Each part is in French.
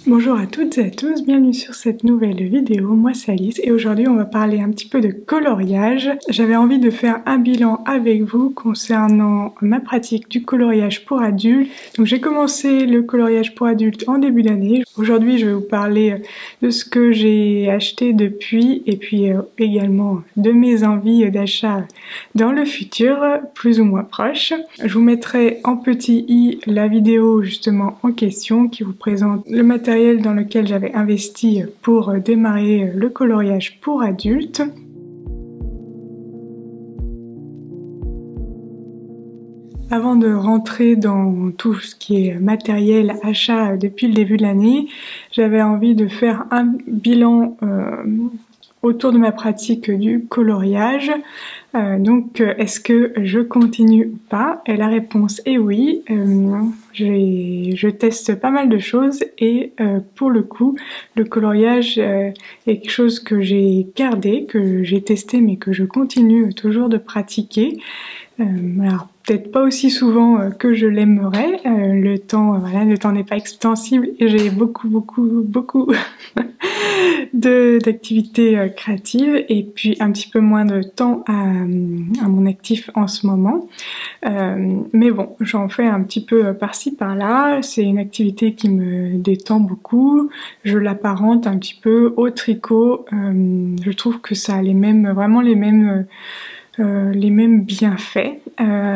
Bonjour à toutes et à tous, bienvenue sur cette nouvelle vidéo, moi c'est Alice et aujourd'hui on va parler un petit peu de coloriage. J'avais envie de faire un bilan avec vous concernant ma pratique du coloriage pour adultes. Donc j'ai commencé le coloriage pour adultes en début d'année. Aujourd'hui je vais vous parler de ce que j'ai acheté depuis et puis également de mes envies d'achat dans le futur, plus ou moins proche. Je vous mettrai en petit i la vidéo justement en question qui vous présente le matériel dans lequel j'avais investi pour démarrer le coloriage pour adultes. Avant de rentrer dans tout ce qui est matériel, achat depuis le début de l'année, j'avais envie de faire un bilan autour de ma pratique du coloriage. Donc est-ce que je continue ou pas? Et la réponse est oui. Je teste pas mal de choses et pour le coup le coloriage est quelque chose que j'ai gardé, que j'ai testé mais que je continue toujours de pratiquer. Alors peut-être pas aussi souvent que je l'aimerais, le temps n'est pas extensible et j'ai beaucoup d'activités créatives et puis un petit peu moins de temps à mon actif en ce moment. Mais bon, j'en fais un petit peu par-ci par-là, c'est une activité qui me détend beaucoup, je l'apparente un petit peu au tricot, je trouve que ça a vraiment les mêmes bienfaits.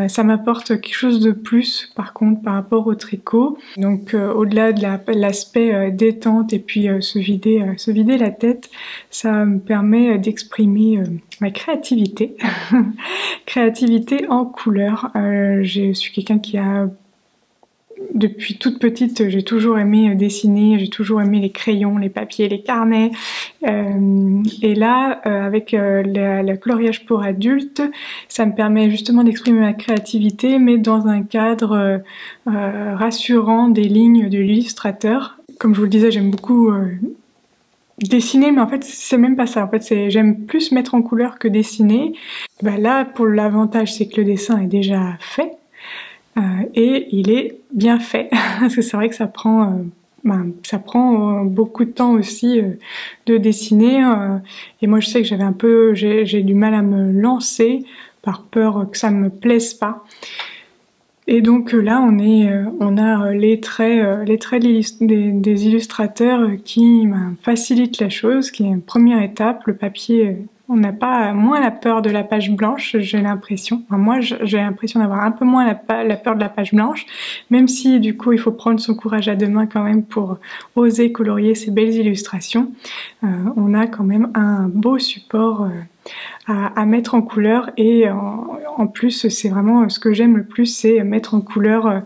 Ça m'apporte quelque chose de plus par contre par rapport au tricot. Donc au-delà de l'aspect détente et puis se vider la tête, ça me permet d'exprimer ma créativité. Créativité en couleurs. Je suis quelqu'un qui a depuis toute petite, j'ai toujours aimé dessiner, j'ai toujours aimé les crayons, les papiers, les carnets. Et là, avec le coloriage pour adultes, ça me permet justement d'exprimer ma créativité, mais dans un cadre rassurant des lignes de l'illustrateur. Comme je vous le disais, j'aime beaucoup dessiner, mais en fait c'est même pas ça. En fait j'aime plus mettre en couleur que dessiner. Bah là, pour l'avantage, c'est que le dessin est déjà fait. Et il est bien fait, parce que c'est vrai que ça prend beaucoup de temps aussi de dessiner, et moi je sais que j'ai du mal à me lancer par peur que ça me plaise pas. Et donc là on a les traits des illustrateurs qui facilitent la chose, qui est une première étape. Le papier, on n'a pas moins la peur de la page blanche, j'ai l'impression. Enfin, moi j'ai l'impression d'avoir un peu moins la peur de la page blanche, même si du coup il faut prendre son courage à deux mains quand même pour oser colorier ces belles illustrations. On a quand même un beau support à mettre en couleur, et en plus c'est vraiment ce que j'aime le plus, c'est mettre en couleur,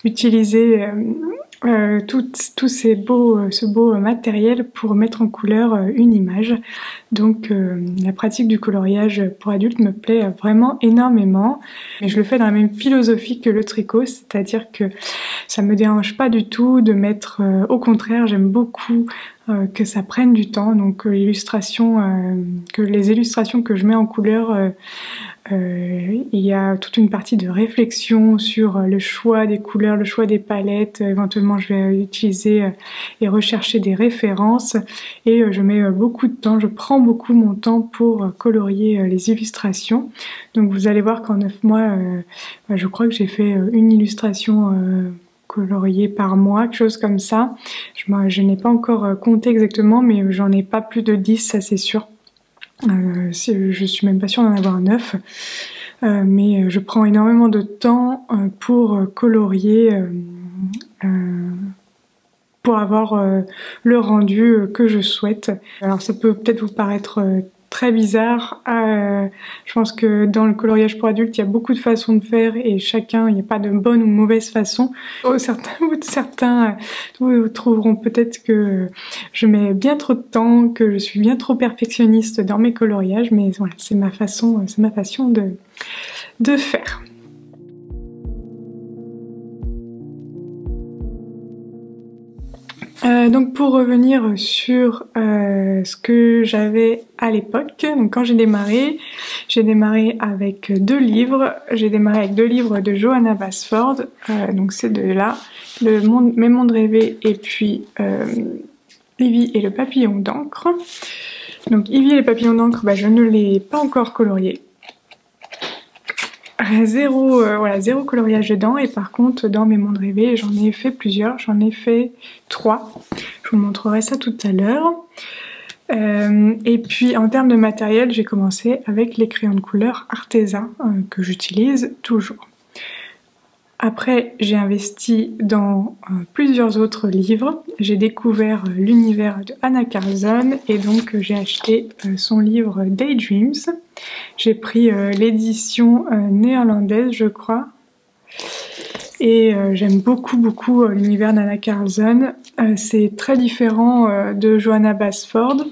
utiliser tout ce beau matériel pour mettre en couleur une image. Donc la pratique du coloriage pour adultes me plaît vraiment énormément, mais je le fais dans la même philosophie que le tricot, c'est-à-dire que ça me dérange pas du tout de mettre, au contraire j'aime beaucoup que ça prenne du temps, donc que les illustrations que je mets en couleur, il y a toute une partie de réflexion sur le choix des couleurs, le choix des palettes. Éventuellement je vais utiliser et rechercher des références, et je mets beaucoup de temps, je prends beaucoup mon temps pour colorier les illustrations. Donc vous allez voir qu'en 9 mois, je crois que j'ai fait une illustration colorié par mois, quelque chose comme ça. Je n'ai pas encore compté exactement, mais j'en ai pas plus de 10, ça c'est sûr. Je suis même pas sûre d'en avoir 9. Mais je prends énormément de temps pour colorier, pour avoir le rendu que je souhaite. Alors ça peut peut-être vous paraître très bizarre. Je pense que dans le coloriage pour adultes, il y a beaucoup de façons de faire et il n'y a pas de bonne ou mauvaise façon. Certains vous trouveront peut-être que je mets bien trop de temps, que je suis bien trop perfectionniste dans mes coloriages, mais voilà, c'est ma façon de faire. Donc pour revenir sur ce que j'avais à l'époque, donc quand j'ai démarré avec 2 livres. J'ai démarré avec 2 livres de Johanna Basford, donc ces deux-là, Mes mondes rêvés et puis Ivy et le papillon d'encre. Donc Ivy et le papillon d'encre, je ne l'ai pas encore colorié. Zéro coloriage dedans, et par contre dans Mes mondes rêvés j'en ai fait plusieurs, j'en ai fait 3. Je vous montrerai ça tout à l'heure. Et puis en termes de matériel, j'ai commencé avec les crayons de couleur Arteza que j'utilise toujours. Après, j'ai investi dans plusieurs autres livres. J'ai découvert l'univers de Anna Carlson et donc j'ai acheté son livre Daydreams. J'ai pris l'édition néerlandaise, je crois. Et j'aime beaucoup l'univers d'Anna Carlson. C'est très différent de Johanna Basford.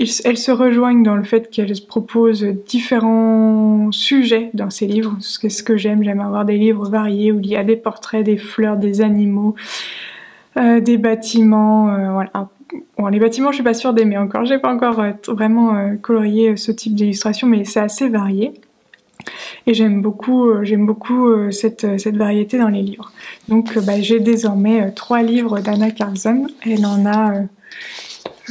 Elles se rejoignent dans le fait qu'elles proposent différents sujets dans ces livres. C'est ce que j'aime avoir des livres variés où il y a des portraits, des fleurs, des animaux, des bâtiments, voilà. Bon, les bâtiments je suis pas sûre d'aimer encore, j'ai pas encore vraiment colorié ce type d'illustration, mais c'est assez varié. Et j'aime beaucoup cette variété dans les livres. Donc j'ai désormais 3 livres d'Anna Carlson. Elle en a...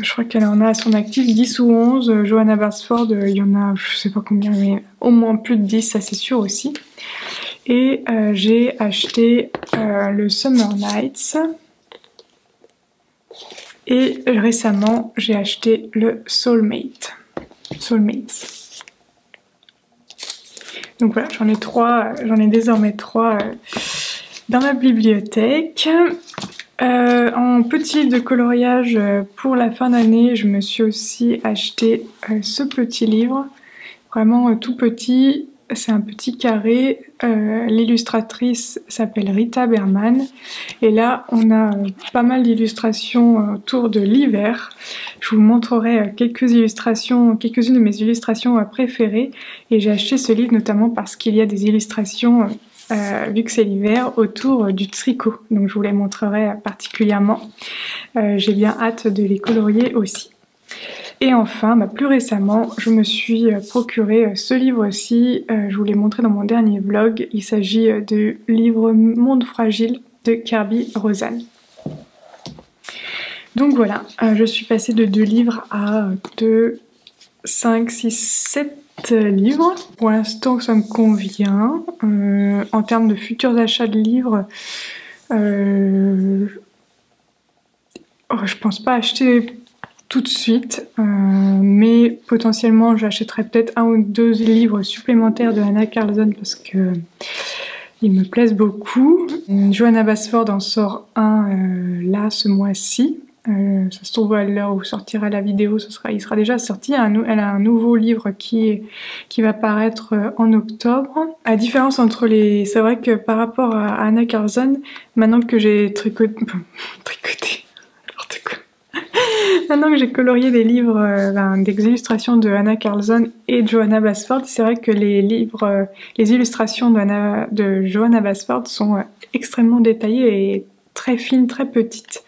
je crois qu'elle en a à son actif 10 ou 11. Johanna Basford, il y en a, je sais pas combien, mais au moins plus de 10, ça c'est sûr aussi. Et j'ai acheté le Summer Nights. Et récemment, j'ai acheté le Soulmates. Donc voilà, j'en ai désormais 3 dans ma bibliothèque. En petit livre de coloriage pour la fin d'année, je me suis aussi acheté ce petit livre, vraiment tout petit, c'est un petit carré. L'illustratrice s'appelle Rita Berman et là on a pas mal d'illustrations autour de l'hiver. Je vous montrerai quelques-unes de mes illustrations préférées, et j'ai acheté ce livre notamment parce qu'il y a des illustrations vu que c'est l'hiver, autour du tricot. Donc je vous les montrerai particulièrement. J'ai bien hâte de les colorier aussi. Et enfin, plus récemment, je me suis procuré ce livre-ci. Je vous l'ai montré dans mon dernier vlog. Il s'agit du livre Monde fragile de Kirby Rosan. Donc voilà, je suis passée de 2 livres à 2, 5, 6, 7 livres. Pour l'instant, ça me convient. En termes de futurs achats de livres, je pense pas acheter tout de suite, mais potentiellement j'achèterai peut-être 1 ou 2 livres supplémentaires de Anna Carlson parce que ils me plaisent beaucoup. Johanna Basford en sort un là ce mois-ci. Ça se trouve à l'heure où sortira la vidéo, il sera déjà sorti. Elle a un nouveau livre qui va paraître en octobre. La différence entre les... C'est vrai que par rapport à Anna Carlson, maintenant que j'ai maintenant que j'ai colorié des livres, des illustrations de Anna Carlson et Johanna Basford, c'est vrai que les illustrations de Johanna Basford sont extrêmement détaillées et très fines, très petites.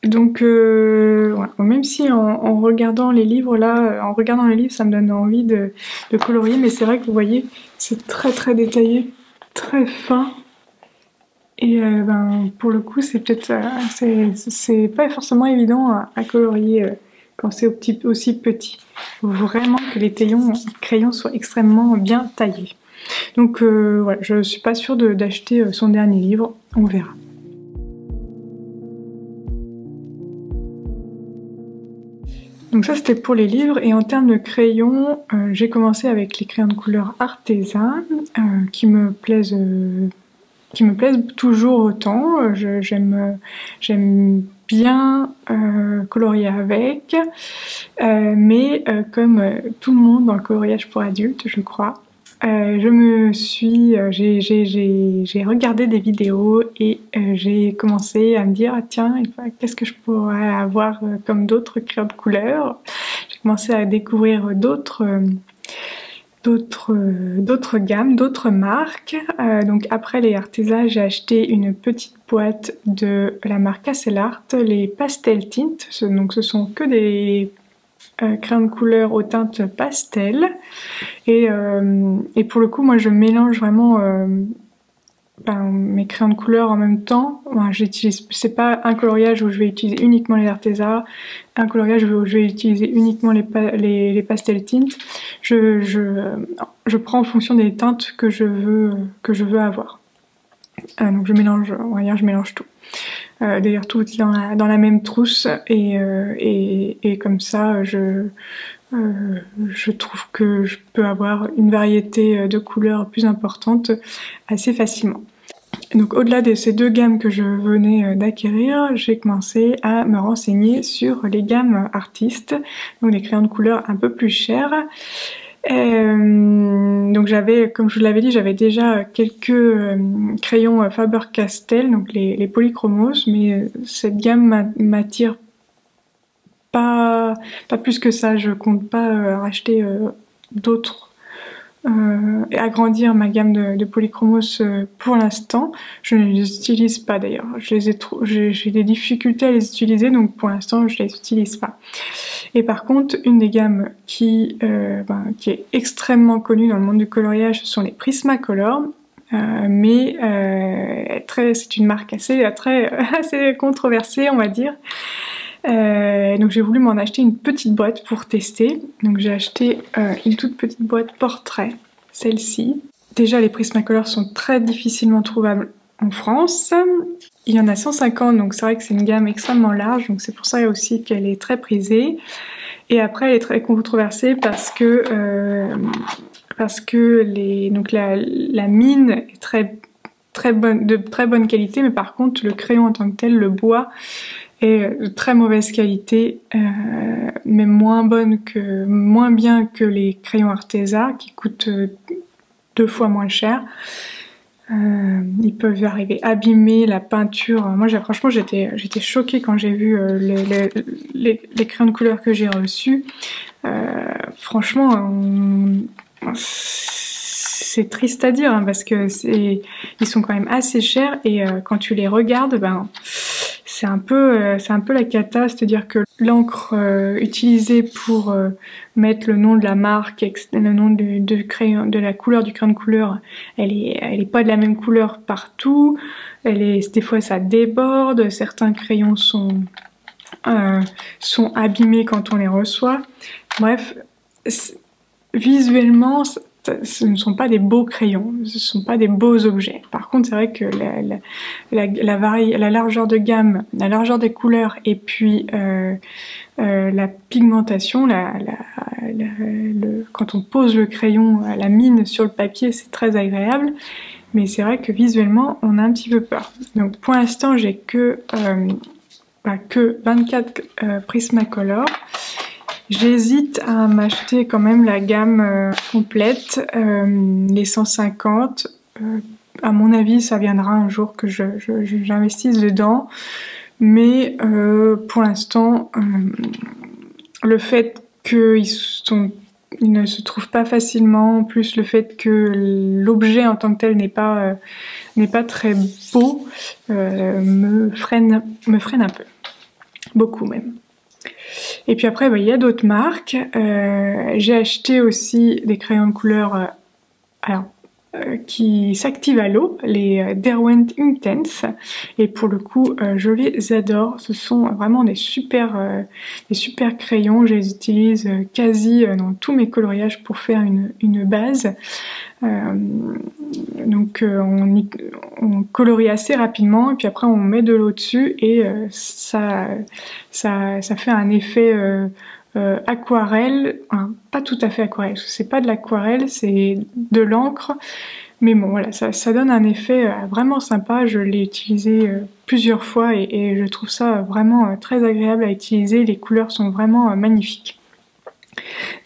Donc voilà. Même si en regardant les livres là, ça me donne envie de colorier, mais c'est vrai que vous voyez, c'est très détaillé, très fin. Et pour le coup, c'est peut-être c'est pas forcément évident à colorier quand c'est aussi petit. Il faut vraiment que les crayons soient extrêmement bien taillés. Donc voilà, je suis pas sûre d'acheter son dernier livre, on verra. Donc ça c'était pour les livres, et en termes de crayons, j'ai commencé avec les crayons de couleur Arteza qui me plaisent toujours autant. J'aime bien colorier avec, mais comme tout le monde dans le coloriage pour adultes, je crois, j'ai regardé des vidéos et j'ai commencé à me dire tiens, qu'est-ce que je pourrais avoir comme d'autres crayons de couleur. J'ai commencé à découvrir d'autres d'autres gammes, d'autres marques. Donc après les Arteza, j'ai acheté une petite boîte de la marque Asselart, les Pastel Tint. Donc ce sont que des crayons de couleur aux teintes pastel. Et pour le coup, moi je mélange vraiment mes crayons de couleur en même temps. C'est pas un coloriage où je vais utiliser uniquement les Arteza, un coloriage où je vais utiliser uniquement les pastel tint. Je prends en fonction des teintes que je veux avoir. Donc je mélange, on va dire, je mélange tout. D'ailleurs tout dans la même trousse et comme ça je trouve que je peux avoir une variété de couleurs plus importante assez facilement. Donc au-delà de ces deux gammes que je venais d'acquérir, j'ai commencé à me renseigner sur les gammes artistes, donc des crayons de couleur un peu plus chers. Donc j'avais, comme je vous l'avais dit, j'avais déjà quelques crayons Faber-Castell, donc les polychromos, mais cette gamme m'attire pas plus que ça. Je compte pas racheter d'autres et agrandir ma gamme de polychromos pour l'instant. Je ne les utilise pas d'ailleurs. J'ai des difficultés à les utiliser, donc pour l'instant je les utilise pas. Et par contre, une des gammes qui est extrêmement connue dans le monde du coloriage, ce sont les Prismacolor. Mais c'est une marque assez controversée, on va dire. Donc j'ai voulu m'en acheter une petite boîte pour tester. Donc j'ai acheté une toute petite boîte portrait, celle-ci. Déjà les Prismacolor sont très difficilement trouvables en France. Il y en a 150, donc c'est vrai que c'est une gamme extrêmement large, donc c'est pour ça aussi qu'elle est très prisée. Et après elle est très controversée parce que la mine est de très bonne qualité, mais par contre le crayon en tant que tel, le bois, est de très mauvaise qualité, mais moins bien que les crayons Arteza qui coûtent 2 fois moins cher. Ils peuvent arriver abîmer la peinture. Moi franchement j'étais choquée quand j'ai vu les crayons de couleur que j'ai reçus. Franchement c'est triste à dire hein, parce que ils sont quand même assez chers et quand tu les regardes, c'est un peu la cata, c'est-à-dire que l'encre utilisée pour mettre le nom de la marque, le nom de la couleur du crayon de couleur, elle est pas de la même couleur partout. Des fois ça déborde, certains crayons sont abîmés quand on les reçoit. Bref, visuellement, ce ne sont pas des beaux crayons, ce ne sont pas des beaux objets. Par contre, c'est vrai que la largeur de gamme, la largeur des couleurs et puis la pigmentation, quand on pose le crayon, la mine sur le papier, c'est très agréable. Mais c'est vrai que visuellement, on a un petit peu peur. Donc pour l'instant, j'ai que 24 Prismacolor. J'hésite à m'acheter quand même la gamme complète, les 150. À mon avis, ça viendra un jour que j'investisse dedans. Mais pour l'instant, le fait qu'ils ne se trouvent pas facilement, plus le fait que l'objet en tant que tel n'est pas très beau, me freine un peu. Beaucoup même. Et puis après, il y a d'autres marques. J'ai acheté aussi des crayons de couleur qui s'activent à l'eau, les Derwent Intense. Et pour le coup, je les adore. Ce sont vraiment des super crayons. Je les utilise quasi dans tous mes coloriages pour faire une base. Donc on colorie assez rapidement et puis après on met de l'eau dessus et ça fait un effet aquarelle, pas tout à fait aquarelle, c'est pas de l'aquarelle, c'est de l'encre, mais bon voilà, ça donne un effet vraiment sympa. Je l'ai utilisé plusieurs fois et je trouve ça vraiment très agréable à utiliser. Les couleurs sont vraiment magnifiques.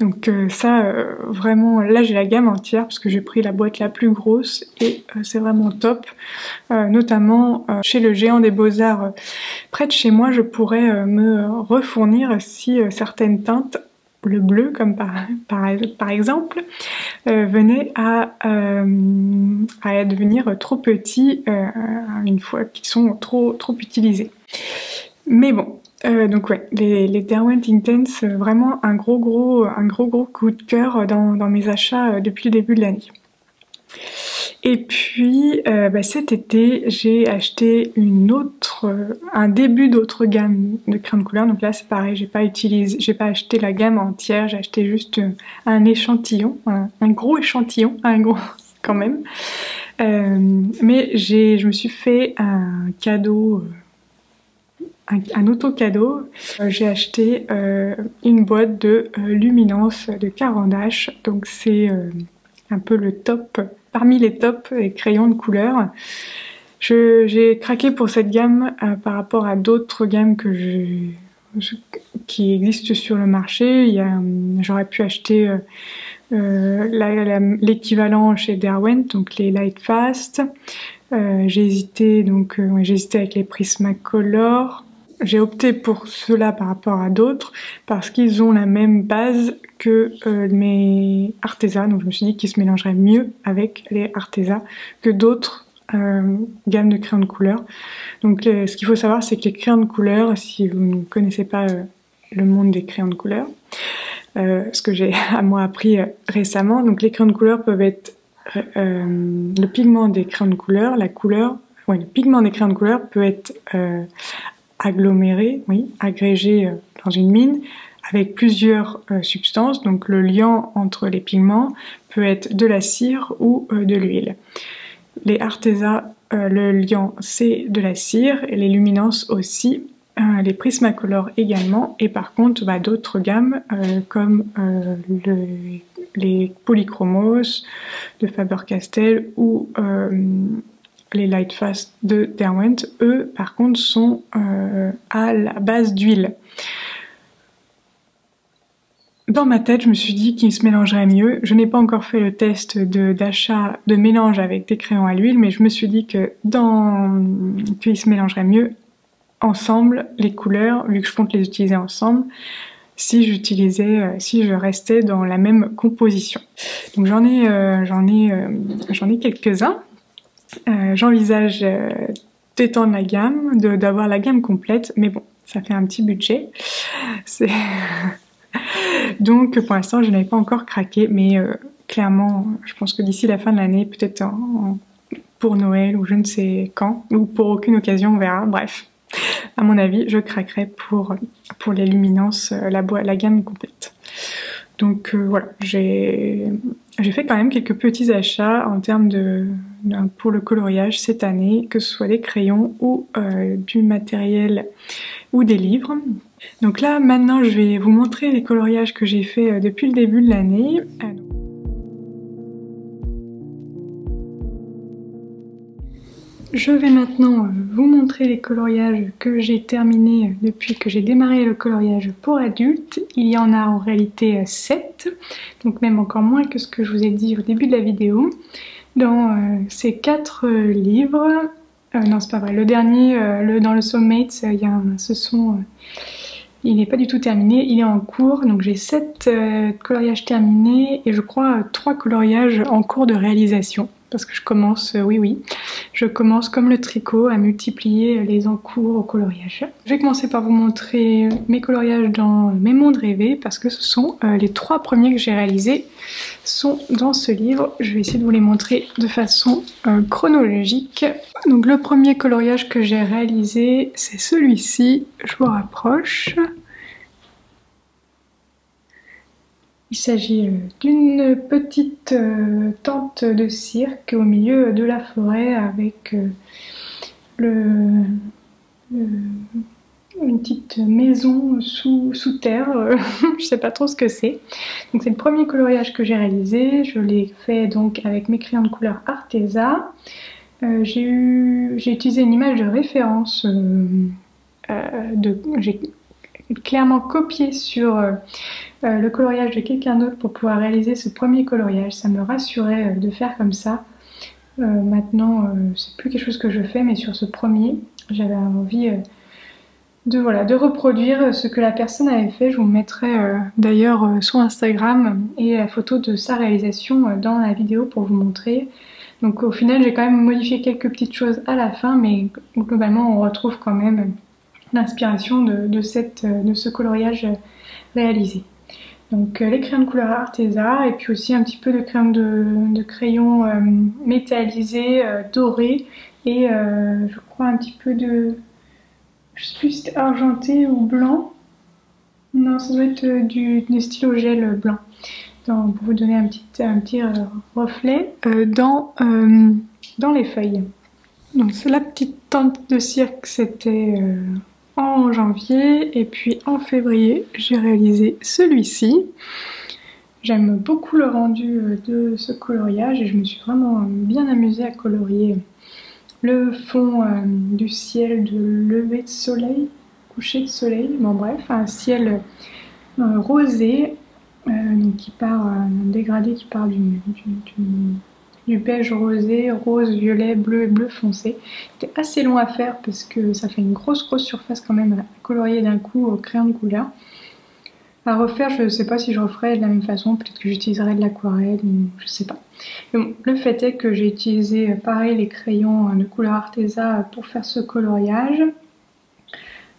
Donc vraiment, là j'ai la gamme entière parce que j'ai pris la boîte la plus grosse et c'est vraiment top. Notamment chez le Géant des Beaux-Arts près de chez moi, je pourrais me refournir si certaines teintes le bleu, comme par exemple, venaient à devenir trop petits une fois qu'ils sont trop utilisés. Mais bon, donc ouais, les Derwent Intense, vraiment un gros coup de cœur dans mes achats depuis le début de l'année. Et puis cet été, j'ai acheté un début d'autre gamme de crayons de couleur. Donc là c'est pareil, j'ai pas acheté la gamme entière, j'ai acheté juste un échantillon, un gros échantillon, un gros quand même. Mais je me suis fait un cadeau, un auto-cadeau. J'ai acheté une boîte de Luminance de Caran d'Ache, donc c'est un peu le top, parmi les tops des crayons de couleur. J'ai craqué pour cette gamme par rapport à d'autres gammes qui existent sur le marché. J'aurais pu acheter l'équivalent chez Derwent, donc les Lightfast. J'ai hésité avec les Prismacolor. J'ai opté pour cela par rapport à d'autres parce qu'ils ont la même base que mes Arteza, donc je me suis dit qu'ils se mélangeraient mieux avec les Arteza que d'autres gammes de crayons de couleur. Donc ce qu'il faut savoir, c'est que les crayons de couleur, si vous ne connaissez pas le monde des crayons de couleur, ce que j'ai à moi appris récemment, donc les crayons de couleur peuvent être le pigment des crayons de couleur, le pigment des crayons de couleur peut être aggloméré, agrégé dans une mine avec plusieurs substances. Donc le liant entre les pigments peut être de la cire ou de l'huile. Les Arteza, le liant c'est de la cire, et les Luminance aussi, les Prismacolor également, et par contre d'autres gammes comme les Polychromos de Faber-Castell ou les Lightfast de Derwent, eux par contre sont à la base d'huile. Dans ma tête, je me suis dit qu'ils se mélangeraient mieux. Je n'ai pas encore fait le test d'achat de mélange avec des crayons à l'huile, mais je me suis dit qu'ils se mélangeraient mieux ensemble, les couleurs, vu que je compte les utiliser ensemble, si je restais dans la même composition. Donc j'en ai quelques-uns. J'envisage d'étendre la gamme, d'avoir la gamme complète, mais bon, ça fait un petit budget. Donc pour l'instant, je n'avais pas encore craqué, mais clairement, je pense que d'ici la fin de l'année, peut-être pour Noël ou je ne sais quand, ou pour aucune occasion, on verra, bref. À mon avis, je craquerai pour les Luminance, la gamme complète. Donc voilà, j'ai fait quand même quelques petits achats en termes pour le coloriage cette année, que ce soit des crayons ou du matériel ou des livres. Donc là, maintenant, je vais vous montrer les coloriages que j'ai fait depuis le début de l'année. Je vais maintenant vous montrer les coloriages que j'ai terminés depuis que j'ai démarré le coloriage pour adultes. Il y en a en réalité 7, donc même encore moins que ce que je vous ai dit au début de la vidéo. Dans ces 4 livres, non c'est pas vrai, le dernier, dans le Soulmates, il n'est pas du tout terminé, il est en cours, donc j'ai 7 coloriages terminés et je crois 3 coloriages en cours de réalisation. Parce que je commence, je commence comme le tricot à multiplier les encours au coloriage. Je vais commencer par vous montrer mes coloriages dans Mes mondes rêvés parce que ce sont les 3 premiers que j'ai réalisés sont dans ce livre. Je vais essayer de vous les montrer de façon chronologique. Donc le premier coloriage que j'ai réalisé, c'est celui-ci. Je vous rapproche. Il s'agit d'une petite tente de cirque au milieu de la forêt avec une petite maison sous terre, je sais pas trop ce que c'est. Donc c'est le premier coloriage que j'ai réalisé, je l'ai fait donc avec mes crayons de couleur Arteza. J'ai utilisé une image de référence, j'ai clairement copié sur le coloriage de quelqu'un d'autre pour pouvoir réaliser ce premier coloriage. Ça me rassurait de faire comme ça. Maintenant, c'est plus quelque chose que je fais, mais sur ce premier, j'avais envie de reproduire ce que la personne avait fait. Je vous mettrai d'ailleurs son Instagram et la photo de sa réalisation dans la vidéo pour vous montrer. Donc au final j'ai quand même modifié quelques petites choses à la fin, mais globalement on retrouve quand même l'inspiration de ce coloriage réalisé. Donc les crayons de couleur Arteza et puis aussi un petit peu de crayons métallisés, dorés et je crois un petit peu de... Je sais plus si c'était argenté ou blanc. Non, ça doit être du stylo gel blanc. Pour vous donner un petit reflet dans les feuilles. Donc c'est la petite tente de cirque, c'était en janvier. Et puis en février, j'ai réalisé celui-ci. J'aime beaucoup le rendu de ce coloriage et je me suis vraiment bien amusée à colorier le fond du ciel de lever de soleil, coucher de soleil, bon bref, un ciel rosé, donc qui part, un dégradé qui part du beige rosé, rose, violet, bleu et bleu foncé. C'était assez long à faire parce que ça fait une grosse surface quand même à colorier d'un coup au crayon de couleur. À refaire, je ne sais pas si je referai de la même façon, peut-être que j'utiliserai de l'aquarelle, je sais pas. Mais bon, le fait est que j'ai utilisé pareil les crayons de couleur Arteza pour faire ce coloriage.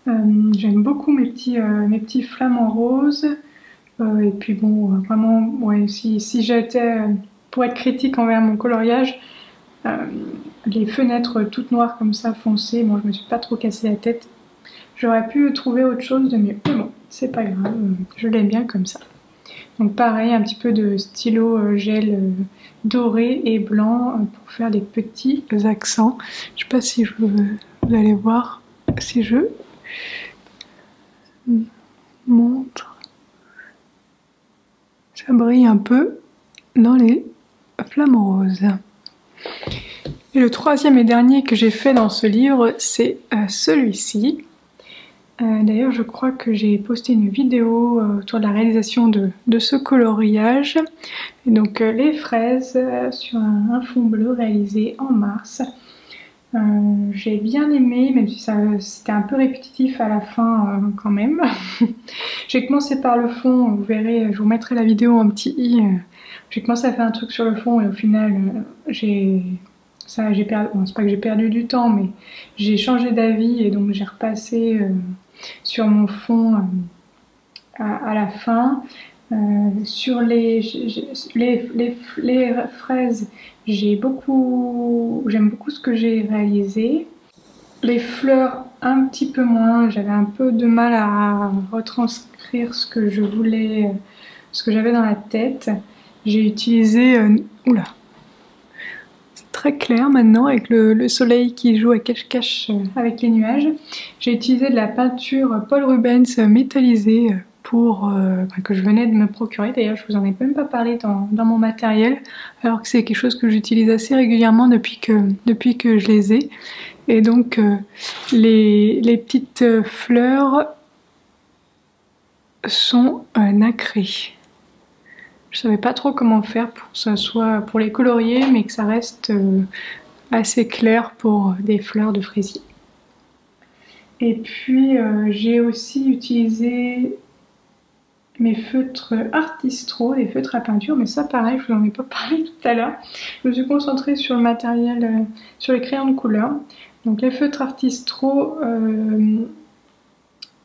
J'aime beaucoup mes petits flamants roses. Et puis bon, vraiment, ouais, si j'étais, pour être critique envers mon coloriage, les fenêtres toutes noires comme ça, foncées, bon, je me suis pas trop cassé la tête. J'aurais pu trouver autre chose de mieux, mais bon, c'est pas grave, je l'aime bien comme ça. Donc pareil, un petit peu de stylo gel doré et blanc pour faire des petits accents. Je sais pas si vous allez voir, si je montre. Ça brille un peu dans les flamants roses. Et le troisième et dernier que j'ai fait dans ce livre, c'est celui-ci. D'ailleurs, je crois que j'ai posté une vidéo autour de la réalisation de ce coloriage. Et donc les fraises sur un fond bleu réalisé en mars. J'ai bien aimé, même si c'était un peu répétitif à la fin quand même. J'ai commencé par le fond, vous verrez, je vous mettrai la vidéo en petit i. J'ai commencé à faire un truc sur le fond et au final, perdu, bon, c'est pas que j'ai perdu du temps, mais j'ai changé d'avis et donc j'ai repassé sur mon fond à la fin. Sur les fraises, j'aime beaucoup ce que j'ai réalisé. Les fleurs, un petit peu moins. J'avais un peu de mal à retranscrire ce que je voulais, ce que j'avais dans la tête. J'ai utilisé... oula, c'est très clair maintenant avec le soleil qui joue à cache-cache avec les nuages. J'ai utilisé de la peinture Paul Rubens métallisée que je venais de me procurer. D'ailleurs, je vous en ai même pas parlé dans mon matériel, alors que c'est quelque chose que j'utilise assez régulièrement depuis que je les ai. Et donc, les petites fleurs sont nacrées. Je savais pas trop comment faire pour que ça soit pour les colorier, mais que ça reste assez clair pour des fleurs de fraisier. Et puis, j'ai aussi utilisé mes feutres Artistro, des feutres à peinture, mais ça pareil, je vous en ai pas parlé tout à l'heure. Je me suis concentrée sur le matériel, sur les crayons de couleur. Donc les feutres Artistro,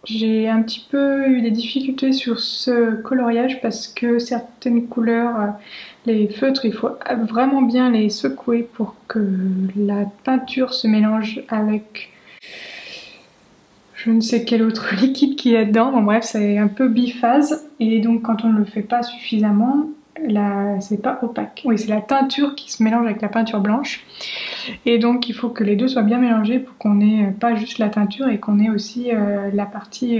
j'ai un petit peu eu des difficultés sur ce coloriage parce que certaines couleurs, les feutres, il faut vraiment bien les secouer pour que la peinture se mélange avec je ne sais quel autre liquide qu'il y a dedans. Bon bref, c'est un peu biphase et donc quand on ne le fait pas suffisamment, c'est pas opaque. Oui, c'est la teinture qui se mélange avec la peinture blanche. Et donc il faut que les deux soient bien mélangés pour qu'on ait pas juste la teinture et qu'on ait aussi la partie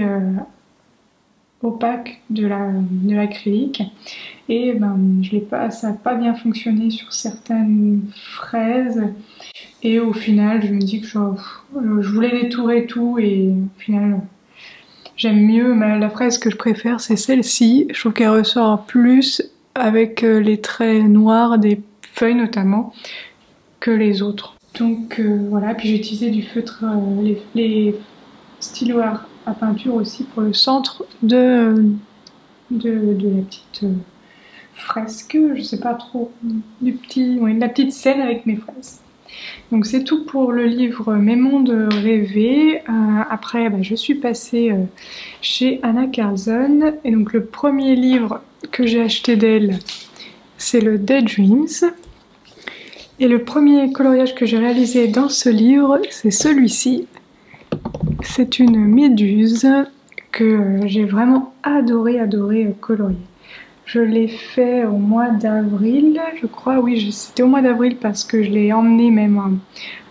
opaque de l'acrylique. Et ben, ça n'a pas bien fonctionné sur certaines fraises. Et au final, je me dis que je voulais détourer tout et au final, j'aime mieux. La fraise que je préfère, c'est celle-ci. Je trouve qu'elle ressort plus avec les traits noirs des feuilles notamment que les autres. Donc voilà, puis j'ai utilisé du feutre, les stylo à peinture aussi pour le centre de la petite fresque, je sais pas trop, de la petite scène avec mes fraises. Donc c'est tout pour le livre Mes mondes rêvés. Après je suis passée chez Anna Carlson et donc le premier livre que j'ai acheté d'elle c'est le Daydreams. Et le premier coloriage que j'ai réalisé dans ce livre c'est celui-ci. C'est une méduse que j'ai vraiment adoré colorier. Je l'ai fait au mois d'avril, je crois, oui, c'était au mois d'avril parce que je l'ai emmené même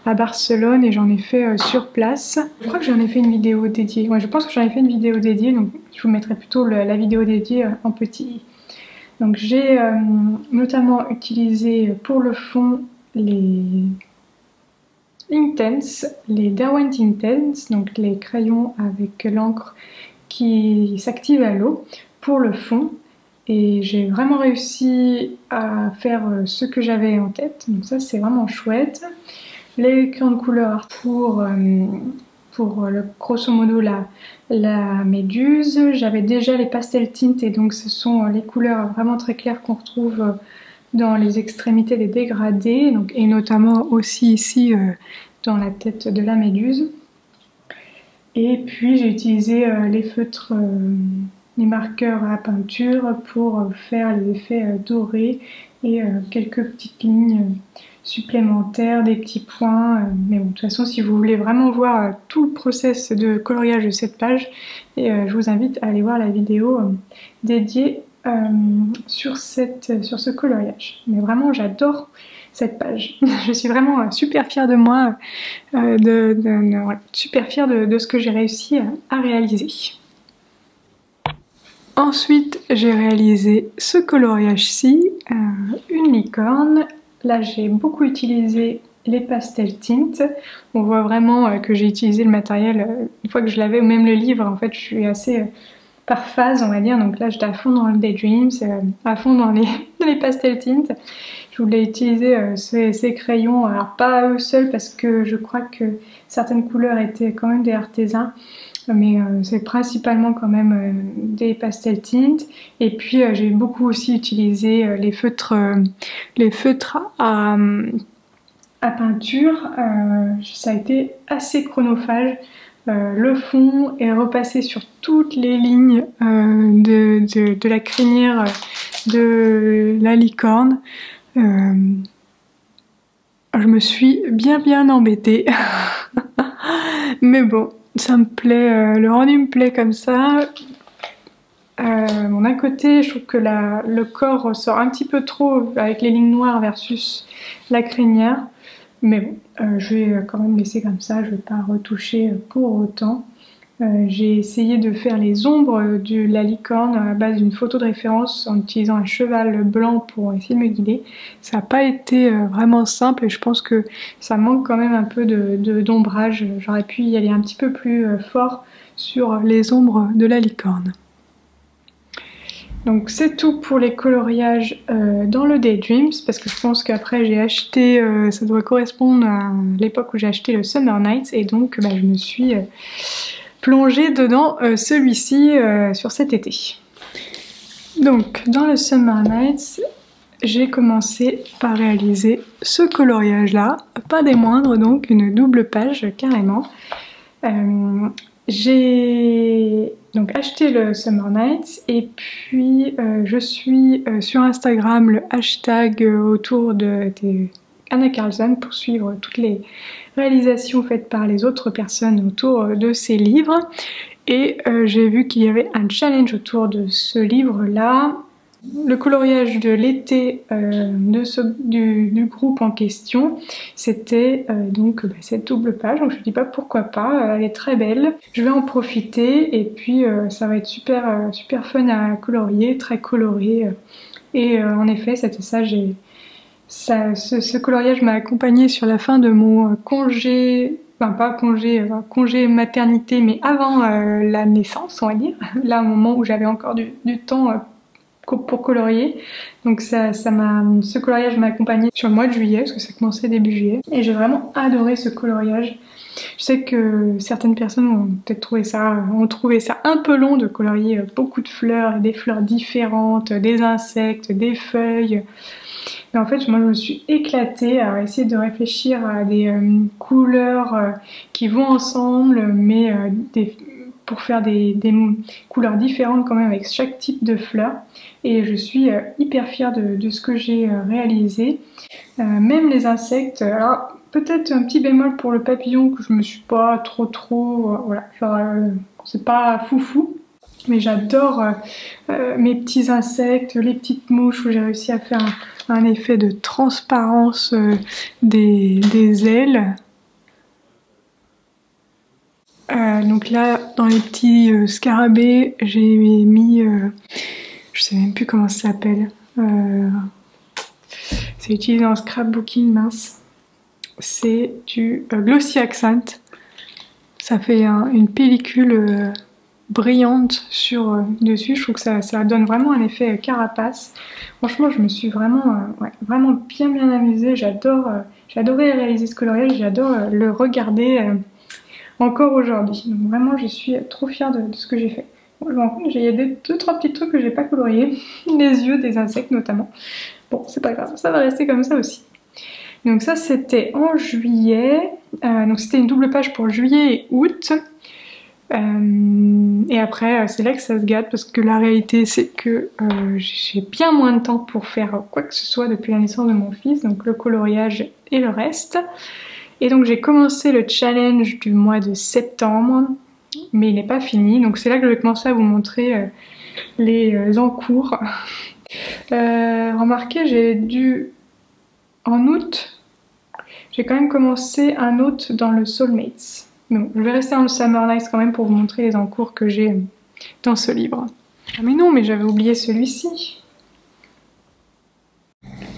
à Barcelone et j'en ai fait sur place. Je crois que j'en ai fait une vidéo dédiée, ouais, je pense que j'en ai fait une vidéo dédiée, donc je vous mettrai plutôt la vidéo dédiée en petit. Donc j'ai notamment utilisé pour le fond les Inktense, les Derwent Inktense, donc les crayons avec l'encre qui s'active à l'eau pour le fond. Et j'ai vraiment réussi à faire ce que j'avais en tête, donc ça c'est vraiment chouette. Les crayons de couleur pour grosso modo la méduse. J'avais déjà les pastel tint et donc ce sont les couleurs vraiment très claires qu'on retrouve dans les extrémités des dégradés, donc, et notamment aussi ici dans la tête de la méduse. Et puis j'ai utilisé les feutres, les marqueurs à peinture pour faire les effets dorés et quelques petites lignes supplémentaires, des petits points. Mais bon, de toute façon, si vous voulez vraiment voir tout le process de coloriage de cette page, je vous invite à aller voir la vidéo dédiée sur ce coloriage. Mais vraiment, j'adore cette page. Je suis vraiment super fière de moi, super fière de ce que j'ai réussi à réaliser. Ensuite, j'ai réalisé ce coloriage-ci, une licorne. Là, j'ai beaucoup utilisé les pastel tint. On voit vraiment que j'ai utilisé le matériel une fois que je l'avais, ou même le livre. En fait, je suis assez par phase, on va dire. Donc là, j'étais à fond dans le Daydreams, à fond dans les pastel tint. Je voulais utiliser ces crayons, alors pas eux seuls parce que je crois que certaines couleurs étaient quand même des artesans, mais c'est principalement quand même des pastel tint. Et puis j'ai beaucoup aussi utilisé les feutres à peinture. Ça a été assez chronophage. Le fond est repassé sur toutes les lignes de la crinière de la licorne. Je me suis bien embêtée. Mais bon, ça me plaît, le rendu me plaît comme ça. Bon, d'un côté, je trouve que le corps ressort un petit peu trop avec les lignes noires versus la crinière. Mais bon, je vais quand même laisser comme ça, je ne vais pas retoucher pour autant. J'ai essayé de faire les ombres de la licorne à base d'une photo de référence en utilisant un cheval blanc pour essayer de me guider. Ça n'a pas été vraiment simple et je pense que ça manque quand même un peu d'ombrage. J'aurais pu y aller un petit peu plus fort sur les ombres de la licorne. Donc c'est tout pour les coloriages dans le Daydreams, parce que je pense qu'après j'ai acheté, ça doit correspondre à l'époque où j'ai acheté le Summer Nights et donc je me suis plongée dedans celui-ci sur cet été. Donc dans le Summer Nights, j'ai commencé par réaliser ce coloriage là, pas des moindres, donc une double page carrément. J'ai donc acheté le Summer Nights et puis je suis sur Instagram le hashtag autour de Anna Carlson pour suivre toutes les réalisations faites par les autres personnes autour de ces livres. Et j'ai vu qu'il y avait un challenge autour de ce livre-là. Le coloriage de l'été du groupe en question, c'était donc cette double page. Donc je me dis pas pourquoi pas, elle est très belle. Je vais en profiter et puis ça va être super fun à colorier, très coloré. Et en effet, c'était ça. Ce coloriage m'a accompagnée sur la fin de mon congé. Enfin, pas congé, congé maternité, mais avant la naissance, on va dire. Là, au moment où j'avais encore du temps pour colorier. Donc ce coloriage m'a accompagné sur le mois de juillet, parce que ça commençait début juillet. Et j'ai vraiment adoré ce coloriage. Je sais que certaines personnes ont peut-être trouvé ça un peu long de colorier beaucoup de fleurs, des fleurs différentes, des insectes, des feuilles. Mais en fait, moi je me suis éclatée à essayer de réfléchir à des couleurs qui vont ensemble, mais pour faire des couleurs différentes quand même avec chaque type de fleurs. Et je suis hyper fière de ce que j'ai réalisé. Même les insectes, alors peut-être un petit bémol pour le papillon que je me suis pas trop voilà, genre c'est pas foufou. Mais j'adore mes petits insectes, les petites mouches où j'ai réussi à faire un effet de transparence des ailes. Donc là, dans les petits scarabées, j'ai mis, je sais même plus comment ça s'appelle. C'est utilisé en scrapbooking, mince. C'est du Glossy Accent. Ça fait une pellicule brillante dessus. Je trouve que ça donne vraiment un effet carapace. Franchement, je me suis vraiment bien amusée. J'adorais réaliser ce coloriage. J'adore le regarder encore aujourd'hui. Donc vraiment, je suis trop fière de ce que j'ai fait. Bon, je me rends compte, il y a deux, trois petits trucs que j'ai pas coloriés. Les yeux des insectes notamment. Bon, c'est pas grave, ça va rester comme ça aussi. Donc ça, c'était en juillet. Donc c'était une double page pour juillet et août. Et après, c'est là que ça se gâte parce que la réalité, c'est que j'ai bien moins de temps pour faire quoi que ce soit depuis la naissance de mon fils, donc le coloriage et le reste. Et donc j'ai commencé le challenge du mois de septembre, mais il n'est pas fini. Donc c'est là que je vais commencer à vous montrer les encours. Remarquez, en août, j'ai quand même commencé un autre dans le Soulmates. Non, je vais rester dans le Summer Nights quand même pour vous montrer les encours que j'ai dans ce livre. Ah mais non, mais j'avais oublié celui-ci.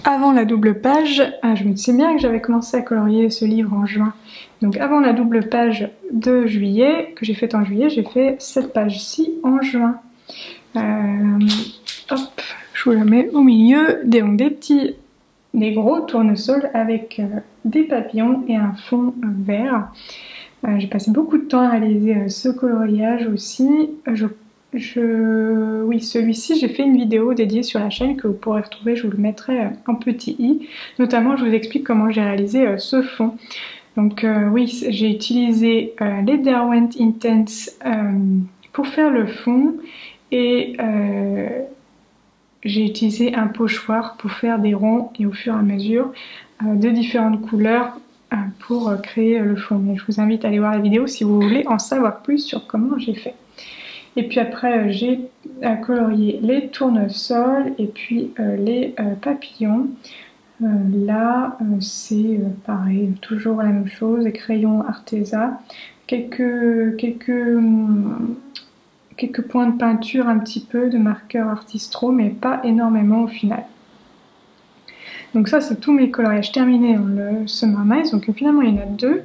Avant la double page, je me sais bien que j'avais commencé à colorier ce livre en juin. Donc avant la double page de juillet, que j'ai faite en juillet, j'ai fait cette page-ci en juin. Hop, je vous la mets au milieu, des gros tournesols avec des papillons et un fond vert. J'ai passé beaucoup de temps à réaliser ce coloriage aussi. Oui, celui-ci, j'ai fait une vidéo dédiée sur la chaîne que vous pourrez retrouver, je vous le mettrai en petit i. Notamment, je vous explique comment j'ai réalisé ce fond. Donc oui, j'ai utilisé les Derwent Intense pour faire le fond et j'ai utilisé un pochoir pour faire des ronds et au fur et à mesure de différentes couleurs pour créer le fond. Mais je vous invite à aller voir la vidéo si vous voulez en savoir plus sur comment j'ai fait. Et puis après, j'ai colorié les tournesols et puis les papillons. Là, c'est pareil, toujours la même chose, les crayons Arteza, quelques points de peinture, un petit peu de marqueur Artistro, mais pas énormément au final. Donc ça, c'est tous mes coloriages terminés dans le Summer Nights. Donc finalement, il y en a deux.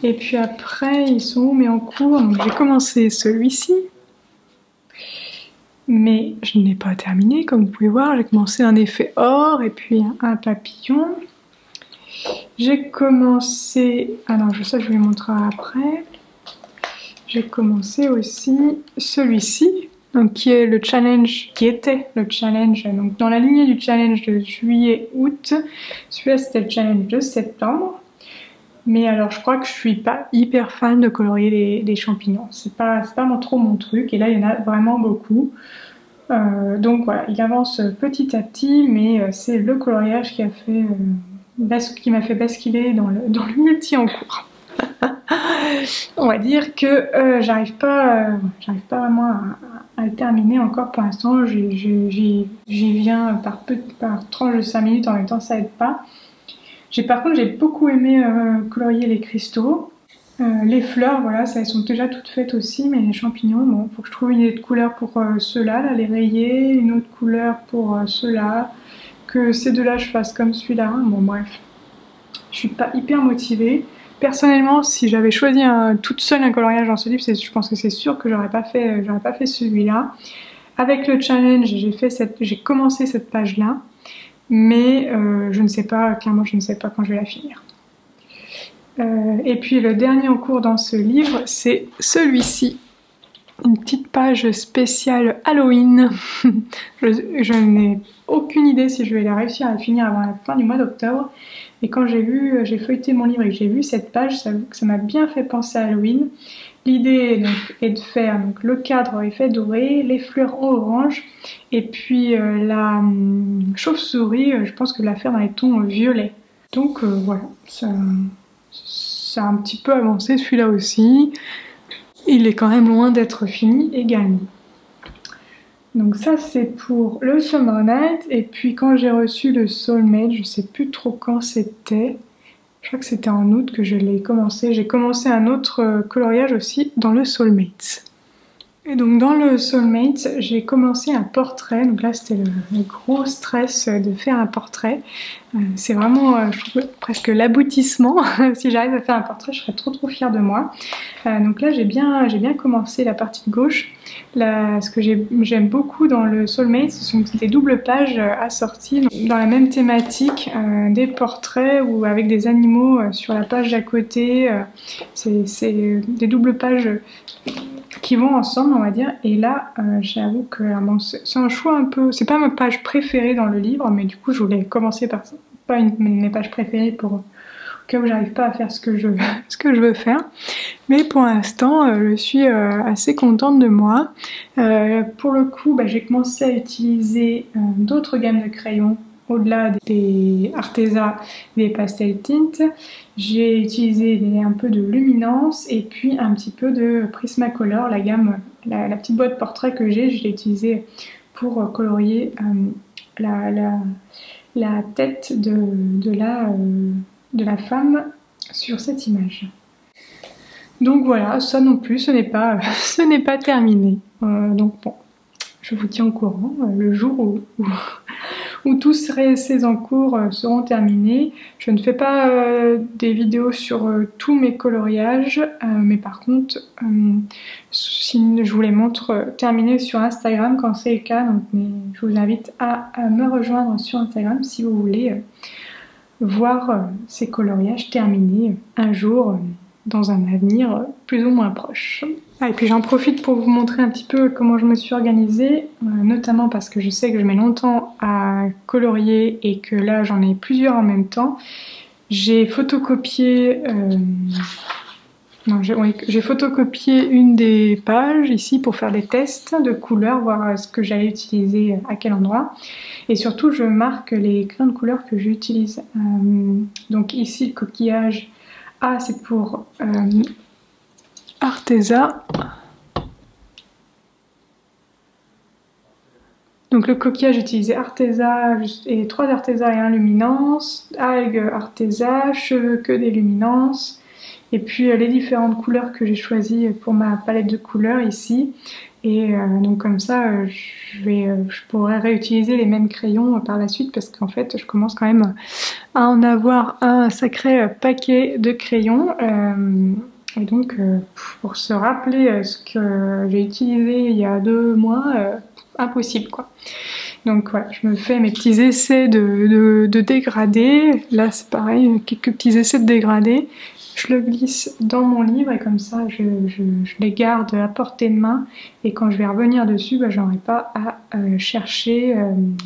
Et puis après, ils sont où mes en cours? Donc j'ai commencé celui-ci. Mais je n'ai pas terminé, comme vous pouvez voir. J'ai commencé un effet or et puis un papillon. J'ai commencé... Alors ça, je vous le montrerai après. J'ai commencé aussi celui-ci. Donc qui était le challenge, donc dans la lignée du challenge de juillet-août, celui-là c'était le challenge de septembre. Mais alors je crois que je suis pas hyper fan de colorier les champignons, c'est pas trop mon truc, et là il y en a vraiment beaucoup. Donc voilà, il avance petit à petit, mais c'est le coloriage qui m'a fait basculer dans le multi en cours. On va dire que j'arrive pas vraiment à le terminer encore pour l'instant. J'y viens par tranche de 5 minutes, en même temps ça aide pas. Par contre j'ai beaucoup aimé colorier les cristaux. Les fleurs, voilà, ça, elles sont déjà toutes faites aussi, mais les champignons, bon, faut que je trouve une autre couleur pour ceux-là, là, les rayés, une autre couleur pour ceux-là, que ces deux-là je fasse comme celui-là. Bon bref, je suis pas hyper motivée. personnellement, si j'avais choisi toute seule un coloriage dans ce livre, je pense que c'est sûr que j'aurais pas fait celui-là. Avec le challenge, j'ai commencé cette page-là, mais je ne sais pas, clairement je ne sais pas quand je vais la finir. Et puis le dernier en cours dans ce livre, c'est celui-ci. Une petite page spéciale Halloween. je n'ai aucune idée si je vais réussir à la finir avant la fin du mois d'octobre. Et quand j'ai feuilleté mon livre et que j'ai vu cette page, ça m'a bien fait penser à Halloween. L'idée est de faire le cadre est fait doré, les fleurs en orange, et puis la chauve-souris, je pense que je vais la faire dans les tons violets. Donc voilà, ça a un petit peu avancé celui-là aussi. Il est quand même loin d'être fini également. Donc ça c'est pour le Summer Night, et puis quand j'ai reçu le Soulmate, je sais plus trop quand c'était, je crois que c'était en août que je l'ai commencé. J'ai commencé un autre coloriage aussi dans le Soulmate. Et donc dans le Soulmate, j'ai commencé un portrait. Donc là c'était le gros stress de faire un portrait. C'est vraiment, je trouve, presque l'aboutissement. Si j'arrive à faire un portrait, je serais trop fière de moi. Donc là j'ai bien commencé la partie de gauche. Là, ce que j'aime beaucoup dans le Soulmate, ce sont des doubles pages assorties dans la même thématique, des portraits ou avec des animaux sur la page d'à côté. C'est des doubles pages qui vont ensemble, on va dire. Et là, j'avoue que bon, c'est un choix un peu... C'est pas ma page préférée dans le livre, mais du coup, je voulais commencer par ça. Pas une de mes pages préférées pour au cas où j'arrive pas à faire ce que je veux faire. Mais pour l'instant, je suis assez contente de moi. Pour le coup, j'ai commencé à utiliser d'autres gammes de crayons au-delà des Arteza, des Pastel Tint. J'ai utilisé un peu de luminance et puis un petit peu de Prismacolor, la gamme, la petite boîte portrait que je l'ai utilisée pour colorier la tête de la femme sur cette image. Donc voilà, ça non plus, ce n'est pas terminé. Donc bon, je vous tiens au courant le jour où tous ces encours seront terminés. Je ne fais pas des vidéos sur tous mes coloriages, mais par contre, si je vous les montre terminés sur Instagram quand c'est le cas. Donc, je vous invite à me rejoindre sur Instagram si vous voulez voir ces coloriages terminés un jour dans un avenir plus ou moins proche. Ah, et puis j'en profite pour vous montrer un petit peu comment je me suis organisée, notamment parce que je sais que je mets longtemps à colorier et que là j'en ai plusieurs en même temps. J'ai photocopié j'ai photocopié une des pages ici pour faire des tests de couleurs, voir ce que j'allais utiliser à quel endroit. Et surtout je marque les crayons de couleur que j'utilise. Donc ici le coquillage A, c'est pour Arteza. Donc le coquillage, j'ai utilisé Arteza et 3 Arteza et 1 luminance, algues Arteza, cheveux que des luminances, et puis les différentes couleurs que j'ai choisies pour ma palette de couleurs ici. Et donc comme ça, je pourrais réutiliser les mêmes crayons par la suite, parce qu'en fait, je commence quand même à en avoir un sacré paquet de crayons. Et donc, pour se rappeler ce que j'ai utilisé il y a 2 mois, impossible quoi. Donc voilà, je me fais mes petits essais de dégradés. Là c'est pareil, quelques petits essais de dégradés. Je le glisse dans mon livre et comme ça je les garde à portée de main. Et quand je vais revenir dessus, j'aurai pas à chercher,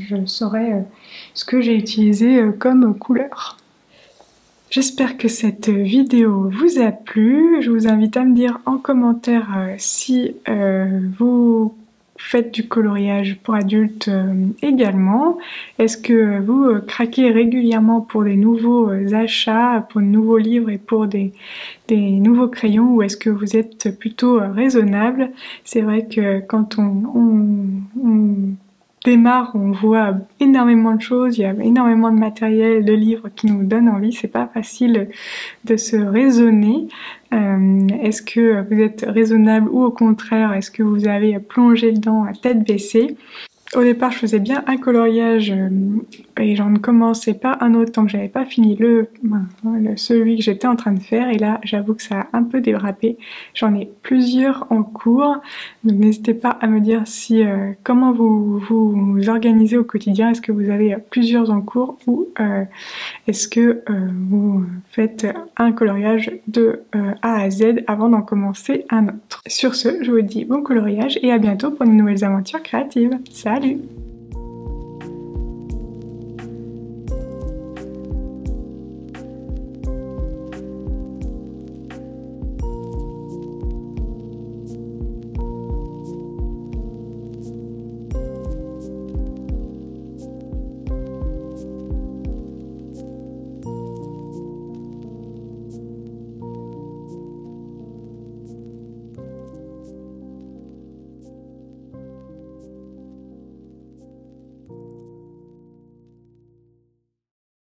je saurai ce que j'ai utilisé comme couleur. J'espère que cette vidéo vous a plu. Je vous invite à me dire en commentaire si vous faites du coloriage pour adultes également. Est-ce que vous craquez régulièrement pour des nouveaux achats, pour de nouveaux livres et pour des nouveaux crayons, ou est-ce que vous êtes plutôt raisonnable? C'est vrai que quand on démarre, on voit énormément de choses, il y a énormément de matériel, de livres qui nous donnent envie, c'est pas facile de se raisonner. Est-ce que vous êtes raisonnable ou au contraire, est-ce que vous avez plongé dedans à tête baissée? Au départ, je faisais bien un coloriage et j'en commençais pas un autre tant que j'avais pas fini celui que j'étais en train de faire, et là j'avoue que ça a un peu dérapé. J'en ai plusieurs en cours, donc n'hésitez pas à me dire si comment vous organisez au quotidien. Est-ce que vous avez plusieurs en cours ou est-ce que vous faites un coloriage de A à Z avant d'en commencer un autre. Sur ce, je vous dis bon coloriage et à bientôt pour de nouvelles aventures créatives. Salut!